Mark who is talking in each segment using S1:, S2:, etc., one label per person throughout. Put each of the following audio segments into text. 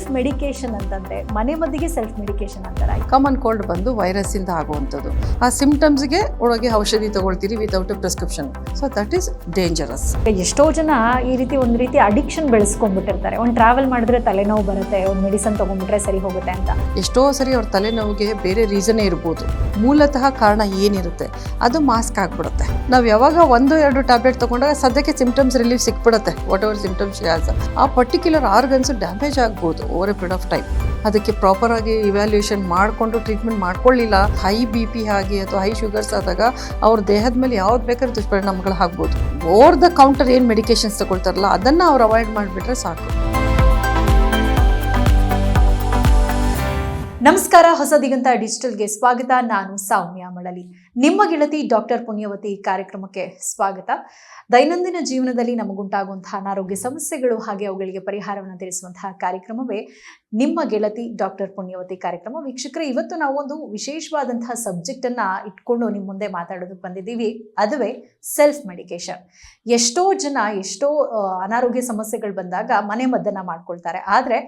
S1: Self medication ಅಂತಂದ್ರೆ ಮನೆ ಮದ್ದಿಗೆ ಸೆಲ್ಫ್ ಮೆಡಿಕೇಶನ್ ಅಂತಾರೆ.
S2: ಕಾಮನ್ ಕೋಲ್ಡ್ ಬಂದು ವೈರಸ್ ಇಂದ ಆಗುವಂಥದ್ದು. ಆ ಸಿಂಪ್ಟಮ್ಸ್ಗೆ ಒಳಗೆ ಔಷಧಿ ತಗೊಳ್ತೀರಿ without a prescription. So that is dangerous.
S1: ಎಷ್ಟೋ ಜನ ಈ ರೀತಿ ಒಂದು ರೀತಿ ಅಡಿಕ್ಷನ್ ಬೆಳೆಸ್ಕೊಂಡ್ಬಿಟ್ಟಿರ್ತಾರೆ. ಒಂದು ಟ್ರಾವೆಲ್ ಮಾಡಿದ್ರೆ ತಲೆನೋವು ಬರುತ್ತೆ, ಒಂದು ಮೆಡಿಸನ್ ತಗೊಂಡ್ಬಿಟ್ರೆ ಸರಿ ಹೋಗುತ್ತೆ ಅಂತ.
S2: ಎಷ್ಟೋ ಸರಿ ಅವ್ರ ತಲೆನೋವಿಗೆ ಬೇರೆ ರೀಸನ್ನೇ ಇರ್ಬೋದು. ಮೂಲತಃ ಕಾರಣ ಏನಿರುತ್ತೆ ಅದು ಮಾಸ್ಕ್ ಆಗಿಬಿಡುತ್ತೆ. ನಾವು ಯಾವಾಗ 1-2 ಟ್ಯಾಬ್ಲೆಟ್ ತಗೊಂಡಾಗ ಸದ್ಯಕ್ಕೆ ಸಿಂಪ್ಟಮ್ಸ್ ರಿಲೀಫ್ ಸಿಕ್ಬಿಡುತ್ತೆ. ವಾಟ್ ಎವರ್ ಸಿಂಪ್ಟಮ್ಸ್ ಆ ಪರ್ಟಿಕ್ಯುಲರ್ ಆರ್ಗನ್ಸ್ ಡ್ಯಾಮೇಜ್ ಆಗ್ಬೋದು over a period of time. ಅದಕ್ಕೆ ಪ್ರಾಪರ್ ಆಗಿ ಇವ್ಯಾಲ್ಯೂಯೇಷನ್ ಮಾಡಿಕೊಂಡು ಟ್ರೀಟ್ಮೆಂಟ್ ಮಾಡ್ಕೊಳ್ಳಿಲ್ಲ, ಹೈ BP ಆಗಿ ಅಥವಾ ಹೈ ಶುಗರ್ಸ್ ಆದಾಗ ಅವ್ರ ದೇಹದ ಮೇಲೆ ಯಾವ್ದು ಬೇಕಾದ್ರೂ ದುಷ್ಪರಿಣಾಮಗಳು ಆಗ್ಬೋದು. ಓವರ್ ದ ಕೌಂಟರ್ ಏನು ಮೆಡಿಕೇಶನ್ಸ್ ತಗೊಳ್ತಾರಲ್ಲ ಅದನ್ನು ಅವ್ರು ಅವಾಯ್ಡ್ ಮಾಡಿಬಿಟ್ರೆ ಸಾಕು.
S1: ನಮಸ್ಕಾರ, ಹೊಸ ದಿಗಂತ ಡಿಜಿಟಲ್ಗೆ ಸ್ವಾಗತ. ನಾನು ಸೌಮ್ಯ ಮಳಲಿ, ನಿಮ್ಮ ಗೆಳತಿ ಡಾಕ್ಟರ್ ಪುಣ್ಯವತಿ ಕಾರ್ಯಕ್ರಮಕ್ಕೆ ಸ್ವಾಗತ. ದೈನಂದಿನ ಜೀವನದಲ್ಲಿ ನಮಗುಂಟಾಗುವಂತಹ ಅನಾರೋಗ್ಯ ಸಮಸ್ಯೆಗಳು ಹಾಗೆ ಅವುಗಳಿಗೆ ಪರಿಹಾರವನ್ನು ತಿಳಿಸುವಂತಹ ಕಾರ್ಯಕ್ರಮವೇ ನಿಮ್ಮ ಗೆಳತಿ ಡಾಕ್ಟರ್ ಪುಣ್ಯವತಿ ಕಾರ್ಯಕ್ರಮ. ವೀಕ್ಷಕರೇ, ಇವತ್ತು ನಾವು ಒಂದು ವಿಶೇಷವಾದಂತಹ ಸಬ್ಜೆಕ್ಟ್ ಅನ್ನ ಇಟ್ಕೊಂಡು ನಿಮ್ಮ ಮುಂದೆ ಮಾತಾಡೋದಕ್ಕೆ ಬಂದಿದ್ದೀವಿ. ಅದುವೇ ಸೆಲ್ಫ್ ಮೆಡಿಕೇಶನ್. ಎಷ್ಟೋ ಜನ ಅನಾರೋಗ್ಯ ಸಮಸ್ಯೆಗಳು ಬಂದಾಗ ಮನೆ ಮದ್ದನ್ನ ಮಾಡ್ಕೊಳ್ತಾರೆ. ಆದರೆ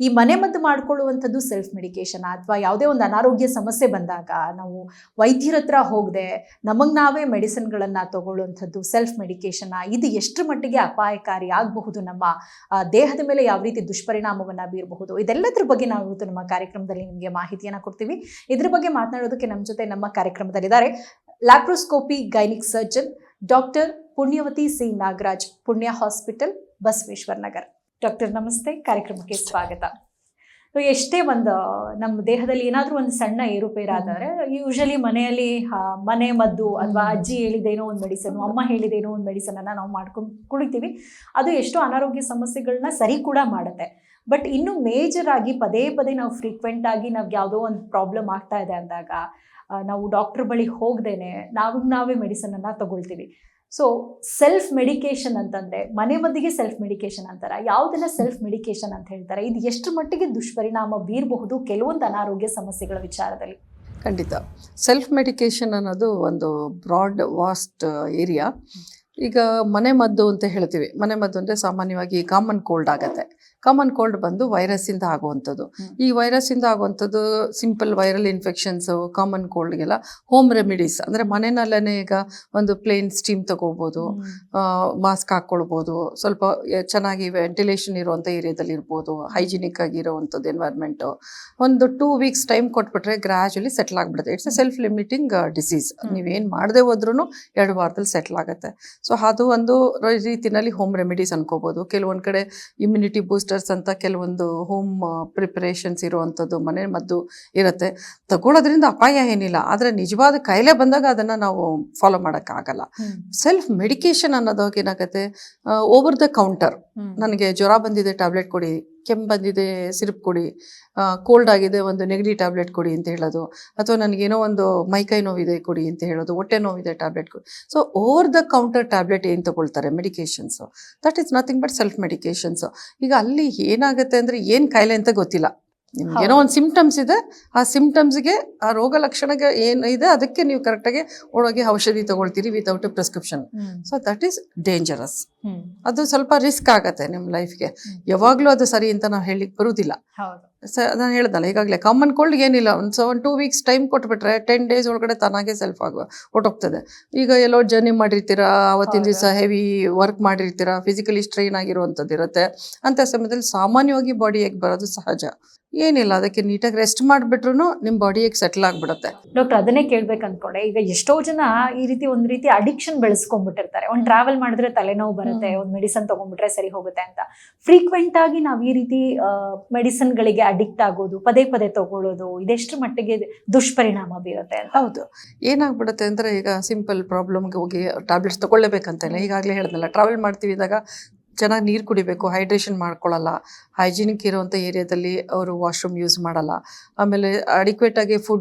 S1: ಈ ಮನೆ ಮದ್ದು ಮಾಡ್ಕೊಳ್ಳುವಂಥದ್ದು ಸೆಲ್ಫ್ ಮೆಡಿಕೇಶನ್ ಅಥವಾ ಯಾವುದೇ ಒಂದು ಅನಾರೋಗ್ಯ ಸಮಸ್ಯೆ ಬಂದಾಗ ನಾವು ವೈದ್ಯರ ಹತ್ರ ಹೋಗದೆ ನಮಗೆ ನಾವೇ ಮೆಡಿಸಿನ್ಗಳನ್ನು ತಗೊಳ್ಳುವಂಥದ್ದು ಸೆಲ್ಫ್ ಮೆಡಿಕೇಶನ್, ಇದು ಎಷ್ಟರ ಮಟ್ಟಿಗೆ ಅಪಾಯಕಾರಿ ಆಗಬಹುದು, ನಮ್ಮ ದೇಹದ ಮೇಲೆ ಯಾವ ರೀತಿ ದುಷ್ಪರಿಣಾಮವನ್ನು ಬೀರಬಹುದು, ಇದೆಲ್ಲದ್ರ ಬಗ್ಗೆ ನಾವು ಇವತ್ತು ನಮ್ಮ ಕಾರ್ಯಕ್ರಮದಲ್ಲಿ ನಿಮಗೆ ಮಾಹಿತಿಯನ್ನು ಕೊಡ್ತೀವಿ. ಇದ್ರ ಬಗ್ಗೆ ಮಾತನಾಡೋದಕ್ಕೆ ನಮ್ಮ ಜೊತೆ ನಮ್ಮ ಕಾರ್ಯಕ್ರಮದಲ್ಲಿದ್ದಾರೆ laparoscopy gynaec surgeon doctor Punyavathi C Nagaraj, Punya hospital, Basaveshwara Nagar. Doctor ನಮಸ್ತೆ, ಕಾರ್ಯಕ್ರಮಕ್ಕೆ ಸ್ವಾಗತ. ಎಷ್ಟೇ ಒಂದು ನಮ್ಮ ದೇಹದಲ್ಲಿ ಏನಾದರೂ ಒಂದು ಸಣ್ಣ ಏರುಪೇರಾದರೆ ಯೂಶಲಿ ಮನೆಯಲ್ಲಿ ಮನೆ ಮದ್ದು ಅಥವಾ ಅಜ್ಜಿ ಹೇಳಿದೇನೋ ಒಂದು ಮೆಡಿಸನ್, ಅಮ್ಮ ಹೇಳಿದೇನೋ ಒಂದು ಮೆಡಿಸನನ್ನು ನಾವು ಮಾಡ್ಕೊಂಡು ಕುಡಿತೀವಿ. ಅದು ಎಷ್ಟೋ ಅನಾರೋಗ್ಯ ಸಮಸ್ಯೆಗಳನ್ನ ಸರಿ ಕೂಡ ಮಾಡುತ್ತೆ. ಬಟ್ ಇನ್ನು ಮೇಜರ್ ಆಗಿ ಪದೇ ಪದೇ ನಾವು ಫ್ರೀಕ್ವೆಂಟ್ ಆಗಿ ನಾವು ಯಾವುದೋ ಒಂದು ಪ್ರಾಬ್ಲಮ್ ಆಗ್ತಾ ಇದೆ ಅಂದಾಗ ನಾವು ಡಾಕ್ಟರ್ ಬಳಿ ಹೋಗದೇನೆ ನಾವೇ ಮೆಡಿಸನನ್ನು ತಗೊಳ್ತೀವಿ. ಸೊ ಸೆಲ್ಫ್ ಮೆಡಿಕೇಶನ್ ಅಂತಂದರೆ ಮನೆ ಮದ್ದಿಗೆ ಸೆಲ್ಫ್ ಮೆಡಿಕೇಶನ್ ಅಂತಾರೆ. ಯಾವುದನ್ನ ಸೆಲ್ಫ್ ಮೆಡಿಕೇಶನ್ ಅಂತ ಹೇಳ್ತಾರೆ? ಇದು ಎಷ್ಟು ಮಟ್ಟಿಗೆ ದುಷ್ಪರಿಣಾಮ ಬೀರಬಹುದು ಕೆಲವೊಂದು ಅನಾರೋಗ್ಯ ಸಮಸ್ಯೆಗಳ ವಿಚಾರದಲ್ಲಿ?
S2: ಖಂಡಿತ. ಸೆಲ್ಫ್ ಮೆಡಿಕೇಶನ್ ಅನ್ನೋದು ಒಂದು ಬ್ರಾಡ್ ವಾಸ್ಟ್ ಏರಿಯಾ. ಈಗ ಮನೆ ಮದ್ದು ಅಂತ ಹೇಳ್ತೀವಿ. ಮನೆ ಮದ್ದು ಅಂದರೆ ಸಾಮಾನ್ಯವಾಗಿ ಕಾಮನ್ ಕೋಲ್ಡ್ ಆಗುತ್ತೆ. ಕಾಮನ್ ಕೋಲ್ಡ್ ಬಂದು ವೈರಸ್ಸಿಂದ ಆಗುವಂಥದ್ದು. ಈ ವೈರಸ್ಸಿಂದ ಆಗುವಂಥದ್ದು ಸಿಂಪಲ್ ವೈರಲ್ ಇನ್ಫೆಕ್ಷನ್ಸು, ಕಾಮನ್ ಕೋಲ್ಡ್ಗೆಲ್ಲ ಹೋಮ್ ರೆಮಿಡೀಸ್ ಅಂದರೆ ಮನೆಯಲ್ಲೇ ಈಗ ಒಂದು ಪ್ಲೇನ್ ಸ್ಟೀಮ್ ತಗೋಬೋದು, ಮಾಸ್ಕ್ ಹಾಕ್ಕೊಳ್ಬೋದು, ಸ್ವಲ್ಪ ಚೆನ್ನಾಗಿ ವೆಂಟಿಲೇಷನ್ ಇರುವಂಥ ಏರಿಯಾದಲ್ಲಿ ಇರ್ಬೋದು, ಹೈಜಿನಿಕ್ ಆಗಿರೋವಂಥದ್ದು ಎನ್ವೈರ್ಮೆಂಟು. ಒಂದು 2 ವೀಕ್ಸ್ ಟೈಮ್ ಕೊಟ್ಬಿಟ್ರೆ ಗ್ರ್ಯಾಜುಲಿ ಸೆಟ್ಲ್ ಆಗಿಬಿಡುತ್ತೆ. It's A self limiting disease. ನೀವೇನು ಮಾಡದೆ ಹೋದ್ರೂ 2 ವಾರದಲ್ಲಿ ಸೆಟ್ಲ್ ಆಗುತ್ತೆ. ಸೊ ಅದು ಒಂದು ರೀತಿಯಲ್ಲಿ ಹೋಮ್ ರೆಮಿಡೀಸ್ ಅನ್ಕೋಬೋದು. ಕೆಲವೊಂದು ಕಡೆ ಇಮ್ಯುನಿಟಿ ಬೂಸ್ಟರ್ಸ್ ಅಂತ ಕೆಲವೊಂದು ಹೋಮ್ ಪ್ರಿಪರೇಷನ್ಸ್ ಇರುವಂಥದ್ದು ಮನೆ ಮದ್ದು ಇರುತ್ತೆ. ತಗೊಳ್ಳೋದ್ರಿಂದ ಅಪಾಯ ಏನಿಲ್ಲ, ಆದರೆ ನಿಜವಾದ ಕಾಯಿಲೆ ಬಂದಾಗ ಅದನ್ನು ನಾವು ಫಾಲೋ ಮಾಡೋಕ್ಕಾಗಲ್ಲ. ಸೆಲ್ಫ್ ಮೆಡಿಕೇಶನ್ ಅನ್ನೋದಾಗ ಏನಾಗುತ್ತೆ, ಓವರ್ ದ ಕೌಂಟರ್, ನನಗೆ ಜ್ವರ ಬಂದಿದೆ ಟ್ಯಾಬ್ಲೆಟ್ ಕೊಡಿ, ಕೆಮ್ಮು ಬಂದಿದೆ ಸಿರಪ್ ಕೊಡಿ, ಕೋಲ್ಡ್ ಆಗಿದೆ ಒಂದು ನೆಗಡಿ ಟ್ಯಾಬ್ಲೆಟ್ ಕೊಡಿ ಅಂತ ಹೇಳೋದು, ಅಥವಾ ನನಗೇನೋ ಒಂದು ಮೈಕೈ ನೋವಿದೆ ಕೊಡಿ ಅಂತ ಹೇಳೋದು, ಹೊಟ್ಟೆ ನೋವಿದೆ ಟ್ಯಾಬ್ಲೆಟ್ ಕೊಡಿ. So over the counter tablet ಏನು ತಗೊಳ್ತಾರೆ medications, that is nothing but self medications. ಈಗ ಅಲ್ಲಿ ಏನಾಗುತ್ತೆ ಅಂದರೆ ಏನು ಕಾಯಿಲೆ ಅಂತ ಗೊತ್ತಿಲ್ಲ, ನಿಮ್ಗೇನೋ ಒಂದು ಸಿಂಪ್ಟಮ್ಸ್ ಇದೆ, ಆ ಸಿಂಪ್ಟಮ್ಸ್ಗೆ ಆ ರೋಗ ಲಕ್ಷಣಗೆ ಏನಿದೆ ಅದಕ್ಕೆ ನೀವು ಕರೆಕ್ಟಾಗಿ ಒಳಗೆ ಔಷಧಿ ತಗೊಳ್ತೀರಿ without a prescription. So that is dangerous. ಅದು ಸ್ವಲ್ಪ ರಿಸ್ಕ್ ಆಗತ್ತೆ ನಿಮ್ಮ ಲೈಫ್ಗೆ. ಯಾವಾಗಲೂ ಅದು ಸರಿ ಅಂತ ನಾವು ಹೇಳಿಕ್ಕೆ ಬರುವುದಿಲ್ಲ. ನಾನು ಹೇಳ್ದಲ್ಲ ಈಗಾಗಲೇ ಕಾಮನ್ ಕೋಲ್ಡ್ ಏನಿಲ್ಲ, ಒಂದು 2 ವೀಕ್ಸ್ ಟೈಮ್ ಕೊಟ್ಬಿಟ್ರೆ 10 ಡೇಸ್ ಒಳಗಡೆ ತಾನಾಗೆ ಸೆಲ್ಫ್ ಹೊಟ್ಟೋಗ್ತದೆ. ಈಗ ಎಲ್ಲೋ ಜರ್ನಿ ಮಾಡಿರ್ತೀರಾ, ಅವತ್ತಿನ ದಿವಸ ಹೆವಿ ವರ್ಕ್ ಮಾಡಿರ್ತೀರಾ, ಫಿಸಿಕಲಿ ಸ್ಟ್ರೈನ್ ಆಗಿರುವಂಥದ್ದು ಇರುತ್ತೆ. ಅಂಥ ಸಮಯದಲ್ಲಿ ಸಾಮಾನ್ಯವಾಗಿ ಬಾಡಿ ಏಕ್ ಬರೋದು ಸಹಜ. ಏನಿಲ್ಲ, ಅದಕ್ಕೆ ನೀಟಾಗಿ ರೆಸ್ಟ್ ಮಾಡಿಬಿಟ್ರು ನಿಮ್ಮ ಬಾಡಿ ಏಕ್ ಸೆಟ್ಲ್ ಆಗಿಬಿಡುತ್ತೆ.
S1: ಡಾಕ್ಟರ್, ಅದನ್ನೇ ಕೇಳ್ಬೇಕು ಅನ್ಕೊಂಡೆ. ಈಗ ಎಷ್ಟೋ ಜನ ಈ ರೀತಿ ಒಂದು ರೀತಿ ಅಡಿಕ್ಷನ್ ಬೆಳೆಸ್ಕೊಂಡ್ಬಿಟ್ಟಿರ್ತಾರೆ. ಒಂದು ಟ್ರಾವೆಲ್ ಮಾಡಿದ್ರೆ ತಲೆನೋವು ಬರುತ್ತೆ, ಒಂದು ಮೆಡಿಸನ್ ತಗೊಂಡ್ಬಿಟ್ರೆ ಸರಿ ಹೋಗುತ್ತೆ ಅಂತ. ಫ್ರೀಕ್ವೆಂಟ್ ಆಗಿ ನಾವು ಈ ರೀತಿ ಮೆಡಿಸನ್ಗಳಿಗೆ ಅಡಿಕ್ಟ್ ಆಗೋದು, ಪದೇ ಪದೇ ತಗೊಳ್ಳೋದು, ಇದೆಷ್ಟು ಮಟ್ಟಿಗೆ ದುಷ್ಪರಿಣಾಮ ಬೀರುತ್ತೆ ಅಂತ?
S2: ಹೌದು, ಏನಾಗ್ಬಿಡುತ್ತೆ ಅಂದರೆ ಈಗ ಸಿಂಪಲ್ ಪ್ರಾಬ್ಲಮ್ಗೆ ಹೋಗಿ ಟ್ಯಾಬ್ಲೆಟ್ಸ್ ತಗೊಳ್ಳೇಬೇಕಂತ ಇಲ್ಲ. ಈಗಾಗಲೇ ಹೇಳಿದ್ನಲ್ಲ, ಟ್ರಾವೆಲ್ ಮಾಡ್ತೀವಿ ಇದ್ದಾಗ ಚೆನ್ನಾಗಿ ನೀರು ಕುಡಿಬೇಕು, ಹೈಡ್ರೇಷನ್ ಮಾಡ್ಕೊಳ್ಳಲ್ಲ, ಹೈಜಿನಿಕ್ ಇರೋವಂಥ ಏರಿಯಾದಲ್ಲಿ ಅವರು ವಾಶ್ರೂಮ್ ಯೂಸ್ ಮಾಡಲ್ಲ, ಆಮೇಲೆ ಅಡಿಕ್ವೇಟಾಗಿ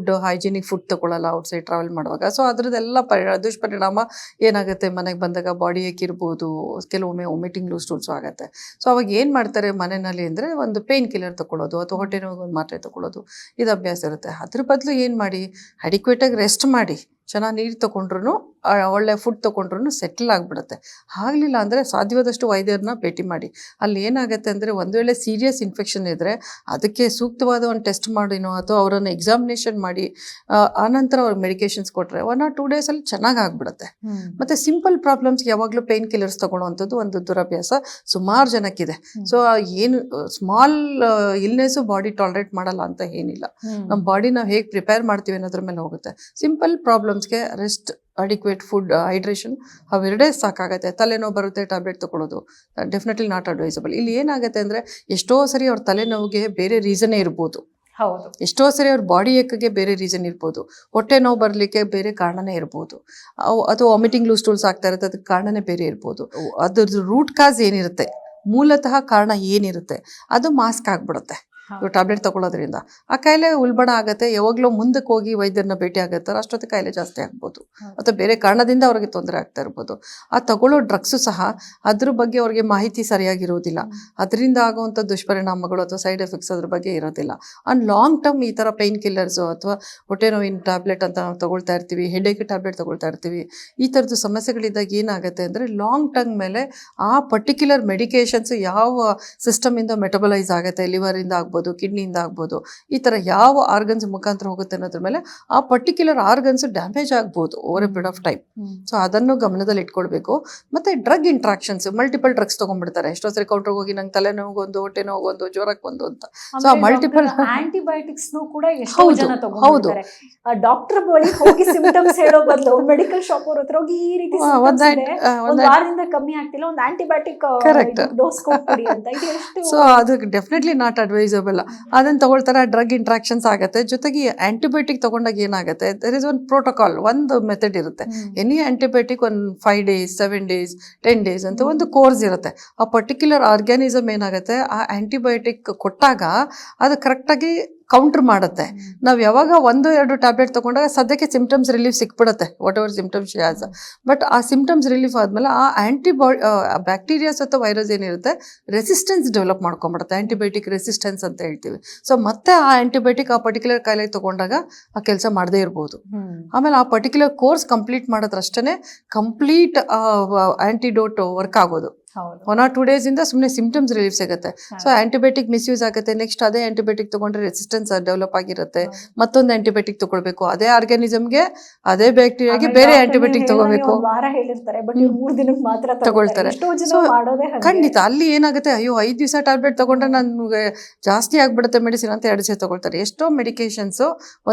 S2: ಹೈಜಿನಿಕ್ ಫುಡ್ ತೊಗೊಳ್ಳಲ್ಲ ಔಟ್ಸೈಡ್ ಟ್ರಾವೆಲ್ ಮಾಡುವಾಗ. ಸೊ ಅದರದ್ದೆಲ್ಲ ದುಷ್ಪರಿಣಾಮ ಏನಾಗುತ್ತೆ, ಮನೆಗೆ ಬಂದಾಗ ಬಾಡಿ ಏಕಿರ್ಬೋದು, ಕೆಲವೊಮ್ಮೆ ವಾಮಿಟಿಂಗ್ ಲೂಸ್ ಟೂಲ್ಸು ಆಗುತ್ತೆ. ಸೊ ಅವಾಗ ಏನು ಮಾಡ್ತಾರೆ ಮನೆಯಲ್ಲಿ ಅಂದರೆ ಒಂದು ಪೇನ್ ಕಿಲ್ಲರ್ ತೊಗೊಳ್ಳೋದು ಅಥವಾ ಹೊಟ್ಟೆ ನೋವಿಗೆ ಒಂದು ಮಾತ್ರೆ ತೊಗೊಳ್ಳೋದು, ಇದು ಅಭ್ಯಾಸ ಇರುತ್ತೆ. ಅದ್ರ ಬದಲು ಏನು ಮಾಡಿ, ಅಡಿಕ್ವೇಟಾಗಿ ರೆಸ್ಟ್ ಮಾಡಿ, ಚೆನ್ನಾಗಿ ನೀರು ತೊಗೊಂಡ್ರು ಒಳ್ಳೆ ಫುಡ್ ತೊಗೊಂಡ್ರು ಸೆಟ್ಲ್ ಆಗಿಬಿಡುತ್ತೆ. ಆಗಲಿಲ್ಲ ಅಂದರೆ ಸಾಧ್ಯವಾದಷ್ಟು ವೈದ್ಯರನ್ನ ಭೇಟಿ ಮಾಡಿ. ಅಲ್ಲಿ ಏನಾಗುತ್ತೆ ಅಂದರೆ ಒಂದು ವೇಳೆ ಸೀರಿಯಸ್ ಇನ್ಫೆಕ್ಷನ್ ಇದ್ದರೆ ಅದಕ್ಕೆ ಸೂಕ್ತವಾದ ಒಂದು ಟೆಸ್ಟ್ ಮಾಡಿನೋ ಅಥವಾ ಅವರನ್ನು ಎಕ್ಸಾಮಿನೇಷನ್ ಮಾಡಿ ಆನಂತರ ಅವ್ರಿಗೆ ಮೆಡಿಕೇಶನ್ಸ್ ಕೊಟ್ಟರೆ 1 or 2 ಡೇಸಲ್ಲಿ ಚೆನ್ನಾಗಿ ಆಗಿಬಿಡುತ್ತೆ. ಮತ್ತು ಸಿಂಪಲ್ ಪ್ರಾಬ್ಲಮ್ಸ್ಗೆ ಯಾವಾಗಲೂ ಪೇನ್ ಕಿಲ್ಲರ್ಸ್ ತೊಗೊಳ್ಳೋವಂಥದ್ದು ಒಂದು ದುರಭ್ಯಾಸ ಸುಮಾರು ಜನಕ್ಕಿದೆ. ಸೊ ಏನು ಸ್ಮಾಲ್ ಇಲ್ನೆಸ್ಸು ಬಾಡಿ ಟಾಲರೇಟ್ ಮಾಡಲ್ಲ ಅಂತ ಏನಿಲ್ಲ. ನಮ್ಮ ಬಾಡಿ ನಾವು ಹೇಗೆ ಪ್ರಿಪೇರ್ ಮಾಡ್ತೀವಿ ಅನ್ನೋದ್ರ ಮೇಲೆ ಹೋಗುತ್ತೆ. ಸಿಂಪಲ್ ಪ್ರಾಬ್ಲಮ್ಸ್ಗೆ ರೆಸ್ಟ್, ಅಡಿಕ್ವೇಟ್ ಫುಡ್, ಹೈಡ್ರೇಷನ್ ಅವೆರಡೇ ಸಾಕಾಗುತ್ತೆ. ತಲೆನೋವು ಬರುತ್ತೆ ಟ್ಯಾಬ್ಲೆಟ್ ತೊಗೊಳ್ಳೋದು ಡೆಫಿನೆಟ್ಲಿ ನಾಟ್ ಅಡ್ವೈಸಬಲ್. ಇಲ್ಲಿ ಏನಾಗುತ್ತೆ ಅಂದರೆ ಎಷ್ಟೋ ಸರಿ ಅವ್ರ ತಲೆನೋವಿಗೆ ಬೇರೆ ರೀಸನ್ನೇ ಇರ್ಬೋದು,
S1: ಹೌದು,
S2: ಎಷ್ಟೋ ಸರಿ ಅವ್ರ ಬಾಡಿ ಏಕಗೆ ಬೇರೆ ರೀಸನ್ ಇರ್ಬೋದು, ಹೊಟ್ಟೆ ನೋವು ಬರಲಿಕ್ಕೆ ಬೇರೆ ಕಾರಣನೇ ಇರ್ಬೋದು, ಅಥವಾ ವಾಮಿಟಿಂಗ್ ಲೂಸ್ ಟೂಲ್ಸ್ ಆಗ್ತಾ ಇರುತ್ತೆ ಅದಕ್ಕೆ ಕಾರಣನೇ ಬೇರೆ ಇರ್ಬೋದು. ಅದ್ರದ್ದು ರೂಟ್ ಕಾಸ್ ಏನಿರುತ್ತೆ, ಮೂಲತಃ ಕಾರಣ ಏನಿರುತ್ತೆ ಅದು ಮಾಸ್ಕ್ ಆಗಿಬಿಡುತ್ತೆ ಟ್ಯಾಬ್ಲೆಟ್ ತಗೊಳ್ಳೋದ್ರಿಂದ. ಆ ಕಾಯಿಲೆ ಉಲ್ಬಣ ಆಗುತ್ತೆ. ಯಾವಾಗಲೂ ಮುಂದಕ್ಕೆ ಹೋಗಿ ವೈದ್ಯರನ್ನ ಭೇಟಿ ಆಗುತ್ತಾರೆ, ಅಷ್ಟೊತ್ತಿಗೆ ಕಾಯಿಲೆ ಜಾಸ್ತಿ ಆಗ್ಬೋದು ಅಥವಾ ಬೇರೆ ಕಾರಣದಿಂದ ಅವ್ರಿಗೆ ತೊಂದರೆ ಆಗ್ತಾ ಇರ್ಬೋದು. ಆ ತಗೊಳ್ಳೋ ಡ್ರಗ್ಸು ಸಹ ಅದ್ರ ಬಗ್ಗೆ ಅವ್ರಿಗೆ ಮಾಹಿತಿ ಸರಿಯಾಗಿರೋದಿಲ್ಲ, ಅದರಿಂದ ಆಗುವಂಥ ದುಷ್ಪರಿಣಾಮಗಳು ಅಥವಾ ಸೈಡ್ ಎಫೆಕ್ಟ್ಸ್ ಅದ್ರ ಬಗ್ಗೆ ಇರೋದಿಲ್ಲ. ಆನ್ ಲಾಂಗ್ ಟರ್ಮ್ ಈ ಥರ ಪೈನ್ ಕಿಲ್ಲರ್ಸು ಅಥವಾ ಹೊಟ್ಟೆ ನೋವಿನ ಟ್ಯಾಬ್ಲೆಟ್ ಅಂತ ನಾವು ತೊಗೊಳ್ತಾ ಇರ್ತೀವಿ, ಹೆಡೇಕ್ ಟ್ಯಾಬ್ಲೆಟ್ ತೊಗೊಳ್ತಾ ಇರ್ತೀವಿ. ಈ ಥರದ್ದು ಸಮಸ್ಯೆಗಳಿದ್ದಾಗ ಏನಾಗುತ್ತೆ ಅಂದರೆ ಲಾಂಗ್ ಟರ್ಮ್ ಮೇಲೆ ಆ ಪರ್ಟಿಕ್ಯುಲರ್ ಮೆಡಿಕೇಶನ್ಸ್ ಯಾವ ಸಿಸ್ಟಮಿಂದ ಮೆಟಬಲೈಸ್ ಆಗುತ್ತೆ, ಲಿವರಿಂದ ಆಗ್ಬೋದು, ಕಿಡ್ನಿಯಿಂದ ಆಗ್ಬೋದು, ಈ ಥರ ಯಾವ ಆರ್ಗನ್ಸ್ ಮುಖಾಂತರ ಹೋಗುತ್ತೆ ಅನ್ನೋದ್ರ ಮೇಲೆ ಆ ಪರ್ಟಿಕ್ಯುಲರ್ ಆರ್ಗನ್ಸ್ ಡ್ಯಾಮೇಜ್ ಆಗ್ಬೋದು over a period of time. So ಅದನ್ನು ಗಮನದಲ್ಲಿ ಇಟ್ಕೊಳ್ಬೇಕು. ಮತ್ತೆ ಡ್ರಗ್ ಇಂಟ್ರಾಕ್ಷನ್ಸ್, ಮಲ್ಟಿಪಲ್ ಡ್ರಗ್ಸ್ ತೊಗೊಂಡ್ಬಿಡ್ತಾರೆ. ಎಷ್ಟೋ ಸರಿ ಕೌಂಟರ್ಗೆ ಹೋಗಿ ನಂಗೆ ತಲೆನೋವಿಗೊಂದು, ಹೊಟ್ಟೆ ನೋವಿಗೊಂದು, ಜ್ವರಕ್ಕೆ ಒಂದು ಅಂತ. ಸೊ ಮಲ್ಟಿಪಲ್
S1: ಆಂಟಿಬಯೋಟಿಕ್ಸ್ ಕೂಡ ಎಷ್ಟೋ ಜನ ತಗೊಂಡ್ಬಿಡ್ತಾರೆ. ಡಾಕ್ಟರ್ ಬಳಿ ಹೋಗಿ ಸಿಂಪ್ಟಮ್ಸ್ ಹೇಳೋ ಬದಲು ಮೆಡಿಕಲ್ ಶಾಪ್ ಅವ್ರ ಹತ್ರ ಹೋಗಿ ಈ ರೀತಿ ಒಂದು ವಾರದಿಂದ ಕಮ್ಮಿ ಆಗ್ತಿಲ್ಲ, ಒಂದು ಆಂಟಿಬಯೋಟಿಕ್ ಡೋಸ್ ಕೊಟ್ಬಿಡಿ ಅಂತ. ಇದು ಎಷ್ಟು
S2: ಸೊ ಅದು ಡೆಫಿನೆಟ್ಲಿ ನಾಟ್ ಅಡ್ವೈಸಬಲ್. ಅದನ್ನ ತಗೊಳ್ತಾರೆ, ಡ್ರಗ್ ಇಂಟ್ರಾಕ್ಷನ್ಸ್ ಆಗುತ್ತೆ. ಜೊತೆಗೆ ಆಂಟಿಬಯೋಟಿಕ್ ತಗೊಂಡಾಗ ಏನಾಗುತ್ತೆ, ದರ್ ಇಸ್ ಒಂದು ಪ್ರೋಟೋಕಾಲ್, ಒಂದು ಮೆಥಡ್ ಇರುತ್ತೆ. ಎನಿ ಆಂಟಿಬಯೋಟಿಕ್ ಒಂದು 5 days, 7 days, 10 days ಅಂತ ಒಂದು ಕೋರ್ಸ್ ಇರುತ್ತೆ. ಆ ಪರ್ಟಿಕ್ಯುಲರ್ ಆರ್ಗ್ಯಾನಿಸಮ್ ಏನಾಗುತ್ತೆ, ಆ ಆಂಟಿಬಯೋಟಿಕ್ ಕೊಟ್ಟಾಗ ಅದು ಕರೆಕ್ಟಾಗಿ ಕೌಂಟರ್ ಮಾಡುತ್ತೆ. ನಾವು ಯಾವಾಗ 1-2 ಟ್ಯಾಬ್ಲೆಟ್ ತೊಗೊಂಡಾಗ ಸದ್ಯಕ್ಕೆ ಸಿಂಪ್ಟಮ್ಸ್ ರಿಲೀಫ್ ಸಿಕ್ಬಿಡುತ್ತೆ, whatever symptoms has. But ಆ ಸಿಂಪ್ಟಮ್ಸ್ ರಿಲೀಫ್ ಆದಮೇಲೆ ಆ ಬ್ಯಾಕ್ಟೀರಿಯಾಸ್ ಅಥವಾ ವೈರಸ್ ಏನಿರುತ್ತೆ ರೆಸಿಸ್ಟೆನ್ಸ್ ಡೆವಲಪ್ ಮಾಡ್ಕೊಂಡ್ಬಿಡುತ್ತೆ, ಆಂಟಿಬಯೋಟಿಕ್ ರೆಸಿಸ್ಟೆನ್ಸ್ ಅಂತ ಹೇಳ್ತೀವಿ. ಸೊ ಮತ್ತೆ ಆ ಆಂಟಿಬಯೋಟಿಕ್ ಆ ಪರ್ಟಿಕ್ಯುಲರ್ ಕಾಯಿಲೆ ತೊಗೊಂಡಾಗ ಆ ಕೆಲಸ ಮಾಡದೇ ಇರ್ಬೋದು. ಆಮೇಲೆ ಆ ಪರ್ಟಿಕ್ಯುಲರ್ ಕೋರ್ಸ್ ಕಂಪ್ಲೀಟ್ ಮಾಡೋದ್ರಷ್ಟೇ ಕಂಪ್ಲೀಟ್ ಆಂಟಿಡೋಟ್ ವರ್ಕ್ ಆಗೋದು. 1 or 2 days ಇಂದ ಸುಮ್ಮನೆ ಸಿಂಪ್ಟಮ್ಸ್ ರಿಲೀಫ್ ಸಿಗುತ್ತೆ. ಸೊ ಆಂಟಿಬಯೋಟಿಕ್ ಮಿಸ್ಯೂಸ್ ಆಗುತ್ತೆ. ನೆಕ್ಸ್ಟ್ ಅದೇ ಆಂಟಿಬಯೋಟಿಕ್ ತಗೊಂಡ್ರೆ ರೆಸಿಸ್ಟೆನ್ಸ್ ಡೆವಲಪ್ ಆಗಿರುತ್ತೆ, ಮತ್ತೊಂದು ಆಂಟಿಬಯೋಟಿಕ್ ತಗೊಳ್ಬೇಕು. ಅದೇ ಆರ್ಗ್ಯಾನಿಸಮ್ಗೆ, ಅದೇ ಬ್ಯಾಕ್ಟೀರಿಯಾಗೆ ಬೇರೆ ಆಂಟಿಬಯೋಟಿಕ್ ತಗೋಬೇಕು, ತಗೊಳ್ತಾರೆ. ಖಂಡಿತ ಅಲ್ಲಿ ಏನಾಗುತ್ತೆ, ಅಯ್ಯೋ 5 ದಿವಸ ಟ್ಯಾಬ್ಲೆಟ್ ತಗೊಂಡ್ರೆ ನನ್ಗೆ ಜಾಸ್ತಿ ಆಗ್ಬಿಡುತ್ತೆ ಮೆಡಿಸಿನ್ ಅಂತ 2 ದಿವಸ ತಗೊಳ್ತಾರೆ. ಎಷ್ಟೋ ಮೆಡಿಕೇಶನ್ಸ್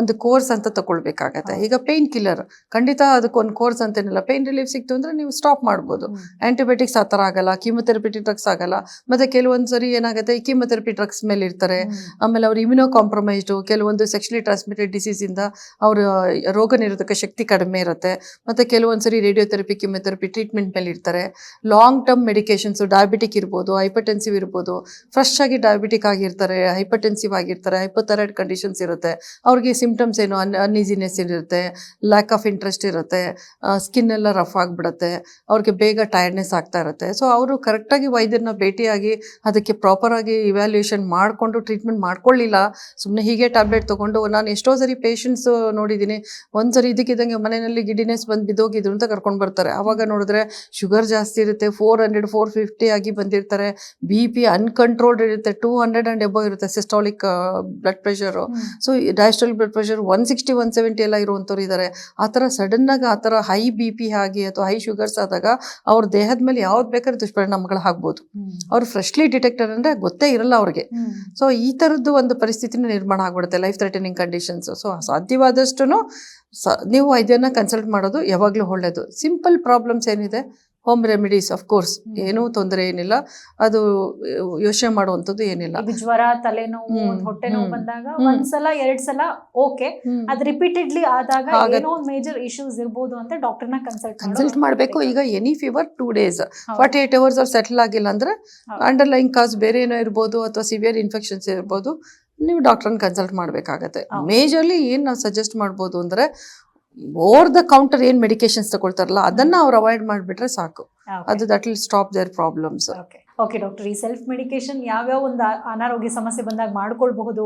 S2: ಒಂದು ಕೋರ್ಸ್ ಅಂತ ತಗೊಳ್ಬೇಕಾಗತ್ತೆ. ಈಗ ಪೇನ್ ಕಿಲ್ಲರ್ ಖಂಡಿತ ಅದಕ್ಕೊಂದು ಕೋರ್ಸ್ ಅಂತೇನಿಲ್ಲ. ಪೇನ್ ರಿಲೀಫ್ ಸಿಕ್ತು ಅಂದ್ರೆ ನೀವು ಸ್ಟಾಪ್ ಮಾಡ್ಬೋದು. ಆಂಟಿಬಯೋಟಿಕ್ಸ್ ಆ ಥರ ಆಗಲ್ಲ, ಕೀಮೊಥೆರಪಿ ಡ್ರಗ್ಸ್ ಆಗಲ್ಲ. ಮತ್ತೆ ಕೆಲವೊಂದು ಸರಿ ಏನಾಗುತ್ತೆ, ಈ ಕೀಮೊಥೆರಪಿ ಡ್ರಗ್ಸ್ ಮೇಲೆ ಇರ್ತಾರೆ. ಆಮೇಲೆ ಅವ್ರು ಇಮ್ಯುನೋ ಕಾಂಪ್ರಮೈಸ್ಡು, ಕೆಲವೊಂದು ಸೆಕ್ಷುಲಿ ಟ್ರಾನ್ಸ್ಮಿಟೆಡ್ ಡಿಸೀಸ್ ಇಂದ ಅವ್ರ ರೋಗ ನಿರೋಧಕ ಶಕ್ತಿ ಕಡಿಮೆ ಇರುತ್ತೆ. ಮತ್ತೆ ಕೆಲವೊಂದು ಸರಿ ರೇಡಿಯೋಥೆರಪಿ, ಕೀಮೊಥೆರಪಿ ಟ್ರೀಟ್ಮೆಂಟ್ ಮೇಲೆ ಇರ್ತಾರೆ. ಲಾಂಗ್ ಟರ್ಮ್ ಮೆಡಿಕೇಶನ್ಸ್, ಡಯಾಬಿಟಿಕ್ ಇರ್ಬೋದು, ಹೈಪರ್ಟೆನ್ಸಿವ್ ಇರ್ಬೋದು. ಫ್ರೆಶ್ ಆಗಿ ಡಯಾಬಿಟಿಕ್ ಆಗಿರ್ತಾರೆ, ಹೈಪರ್ಟೆನ್ಸಿವ್ ಆಗಿರ್ತಾರೆ, ಹೈಪೋಥೈರಾಯ್ಡ್ ಕಂಡೀಷನ್ಸ್ ಇರುತ್ತೆ. ಅವ್ರಿಗೆ ಸಿಂಪ್ಟಮ್ಸ್ ಏನು, ಅನ್ಈಸಿನೆಸ್ ಇರುತ್ತೆ, ಲ್ಯಾಕ್ ಆಫ್ ಇಂಟ್ರೆಸ್ಟ್ ಇರುತ್ತೆ, ಸ್ಕಿನ್ ಎಲ್ಲ ರಫ್ ಆಗಿಬಿಡುತ್ತೆ, ಅವ್ರಿಗೆ ಬೇಗ ಟಯರ್ಡ್ನೆಸ್ ಆಗ್ತಾ ಇರುತ್ತೆ. ಸೊ ಅವರು ಕರೆಕ್ಟಾಗಿ ವೈದ್ಯರನ್ನ ಭೇಟಿಯಾಗಿ ಅದಕ್ಕೆ ಪ್ರಾಪರಾಗಿ ಇವ್ಯಾಲ್ಯೂಯೇಷನ್ ಮಾಡಿಕೊಂಡು ಟ್ರೀಟ್ಮೆಂಟ್ ಮಾಡ್ಕೊಳ್ಳಿಲ್ಲ, ಸುಮ್ಮನೆ ಹೀಗೆ ಟ್ಯಾಬ್ಲೆಟ್ ತೊಗೊಂಡು. ನಾನು ಎಷ್ಟೋ ಸರಿ ಪೇಷಂಟ್ಸ್ ನೋಡಿದ್ದೀನಿ, ಒಂದ್ಸರಿ ಇದಕ್ಕಿದ್ದಂಗೆ ಮನೆಯಲ್ಲಿ ಗಿಡಿನೆಸ್ ಬಂದು ಬಿದ್ದೋಗಿದ್ರು ಅಂತ ಕರ್ಕೊಂಡು ಬರ್ತಾರೆ. ಆವಾಗ ನೋಡಿದ್ರೆ ಶುಗರ್ ಜಾಸ್ತಿ ಇರುತ್ತೆ, 400, 450 ಆಗಿ ಬಂದಿರ್ತಾರೆ. BP ಅನ್ಕಂಟ್ರೋಲ್ಡ್ ಇರುತ್ತೆ, 200 and above ಇರುತ್ತೆ systolic blood pressure. So diastolic blood pressure 160, 170 ಎಲ್ಲ ಇರುವಂಥವ್ರು ಇದ್ದಾರೆ. ಆ ಥರ ಸಡನ್ನಾಗಿ ಆ ಥರ ಹೈ BP ಆಗಿ ಅಥವಾ ಹೈ ಶುಗರ್ಸ್ ಆದಾಗ ಅವ್ರ ದೇಹದ ಮೇಲೆ ಯಾವ್ದು ಬೇಕಾದ್ರೆ ದುಷ್ಪರಿಣಾಮಗಳು ಆಗ್ಬೋದು. ಅವ್ರು ಫ್ರೆಶ್ಲಿ ಡಿಟೆಕ್ಟರ್ ಅಂದ್ರೆ ಗೊತ್ತೇ ಇರಲ್ಲ ಅವ್ರಿಗೆ. ಸೊ ಈ ಥರದ್ದು ಒಂದು ಪರಿಸ್ಥಿತಿನ ನಿರ್ಮಾಣ ಆಗ್ಬಿಡುತ್ತೆ, ಲೈಫ್ ಥ್ರೆಟನಿಂಗ್ ಕಂಡೀಷನ್ಸ್. ಸೊ ಸಾಧ್ಯವಾದಷ್ಟು ನೀವು ವೈದ್ಯರನ್ನ ಕನ್ಸಲ್ಟ್ ಮಾಡೋದು ಯಾವಾಗಲೂ ಒಳ್ಳೆಯದು. ಸಿಂಪಲ್ ಪ್ರಾಬ್ಲಮ್ಸ್ ಏನಿದೆ, ಹೋಮ್ ರೆಮಿಡೀಸ್ ಆಫ್ ಕೋರ್ಸ್, ಏನೂ ತೊಂದರೆ ಏನಿಲ್ಲ, ಅದು ಯೋಚನೆ ಮಾಡುವಂಥದ್ದು ಏನಿಲ್ಲ.
S1: ಜ್ವರ, ತಲೆನೋವು, ಹೊಟ್ಟೆ ನೋವು ಬಂದಾಗ ಒಂದ್ಸಲ 2 ಸಲ ಓಕೆ, ಅದು ರಿಪೀಟೆಡ್ಲಿ ಆದಾಗ ಏನೋ ಮೇಜರ್ ಇಶ್ಯೂಸ್ ಇರ್ಬೋದು ಅಂತ ಡಾಕ್ಟರ್ನ ಕನ್ಸಲ್ಟ್ ಮಾಡಬೇಕು.
S2: ಈಗ ಎನಿ ಫೀವರ್ 2 days 48 hours ಅವ್ರು ಸೆಟಲ್ ಆಗಿಲ್ಲ ಅಂದ್ರೆ ಅಂಡರ್ಲೈನ್ ಕಾಸ್ ಬೇರೆ ಏನೋ ಇರ್ಬೋದು ಅಥವಾ ಸಿವಿಯರ್ ಇನ್ಫೆಕ್ಷನ್ಸ್ ಇರ್ಬೋದು, ನೀವು ಡಾಕ್ಟರ್ನ ಕನ್ಸಲ್ಟ್ ಮಾಡಬೇಕಾಗತ್ತೆ. ಮೇಜರ್ಲಿ ಏನು ನಾವು ಸಜೆಸ್ಟ್ ಮಾಡ್ಬೋದು ಅಂದರೆ ಓವರ್ ದ ಕೌಂಟರ್ ಏನು ಮೆಡಿಕೇಶನ್ಸ್ ತಗೊಳ್ತಾರಲ್ಲ ಅದನ್ನ ಅವ್ರು ಅವಾಯ್ಡ್ ಮಾಡಿಬಿಟ್ರೆ ಸಾಕು. ಅದು that will stop their problems.
S1: Okay doctor, ಈ ಸೆಲ್ಫ್ ಮೆಡಿಕೇಶನ್ ಯಾವ್ಯಾವ ಒಂದು ಅನಾರೋಗ್ಯ ಸಮಸ್ಯೆ ಬಂದಾಗ ಮಾಡ್ಕೊಳ್ಬಹುದು,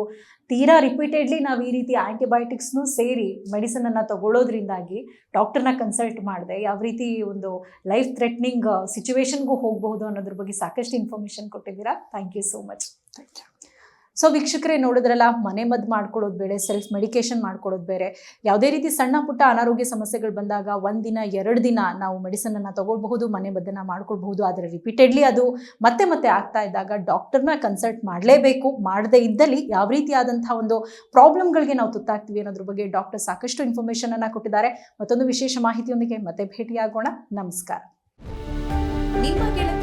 S1: ತೀರಾ ರಿಪೀಟೆಡ್ಲಿ ನಾವು ಈ ರೀತಿ ಆಂಟಿಬಯೋಟಿಕ್ಸ್ನು ಸೇರಿ ಮೆಡಿಸಿನನ್ನು ತಗೊಳ್ಳೋದ್ರಿಂದಾಗಿ ಡಾಕ್ಟರ್ನ ಕನ್ಸಲ್ಟ್ ಮಾಡದೆ ಯಾವ ರೀತಿ ಒಂದು ಲೈಫ್ ಥ್ರೆಟ್ನಿಂಗ್ ಸಿಚುವೇಶನ್ಗೂ ಹೋಗಬಹುದು ಅನ್ನೋದ್ರ ಬಗ್ಗೆ ಸಾಕಷ್ಟು ಇನ್ಫಾರ್ಮೇಷನ್ ಕೊಟ್ಟಿದ್ದೀರಾ. Thank you so much. So ವೀಕ್ಷಕರೇ, ನೋಡಿದ್ರಲ್ಲ, ಮನೆ ಮದ್ದು ಮಾಡ್ಕೊಳ್ಳೋದು ಬೇರೆ, ಸೆಲ್ಫ್ ಮೆಡಿಕೇಶನ್ ಮಾಡ್ಕೊಳ್ಳೋದು ಬೇರೆ. ಯಾವುದೇ ರೀತಿ ಸಣ್ಣ ಪುಟ್ಟ ಅನಾರೋಗ್ಯ ಸಮಸ್ಯೆಗಳು ಬಂದಾಗ 1 ದಿನ 2 ದಿನ ನಾವು ಮೆಡಿಸನನ್ನು ತಗೊಳ್ಬಹುದು, ಮನೆ ಮದ್ದನ್ನು ಮಾಡ್ಕೊಳ್ಬಹುದು. ಆದರೆ ರಿಪೀಟೆಡ್ಲಿ ಅದು ಮತ್ತೆ ಮತ್ತೆ ಆಗ್ತಾ ಇದ್ದಾಗ ಡಾಕ್ಟರ್ನ ಕನ್ಸಲ್ಟ್ ಮಾಡಲೇಬೇಕು. ಮಾಡದೇ ಇದ್ದಲ್ಲಿ ಯಾವ ರೀತಿಯಾದಂಥ ಒಂದು ಪ್ರಾಬ್ಲಮ್ಗಳಿಗೆ ನಾವು ತುತ್ತಾಗ್ತೀವಿ ಅನ್ನೋದ್ರ ಬಗ್ಗೆ ಡಾಕ್ಟರ್ ಸಾಕಷ್ಟು ಇನ್ಫಾರ್ಮೇಷನನ್ನು ಕೊಟ್ಟಿದ್ದಾರೆ. ಮತ್ತೊಂದು ವಿಶೇಷ ಮಾಹಿತಿಯೊಂದಿಗೆ ಮತ್ತೆ ಭೇಟಿಯಾಗೋಣ. ನಮಸ್ಕಾರ.
S3: ನಿಮ್ಮ ಗೆಳತಿ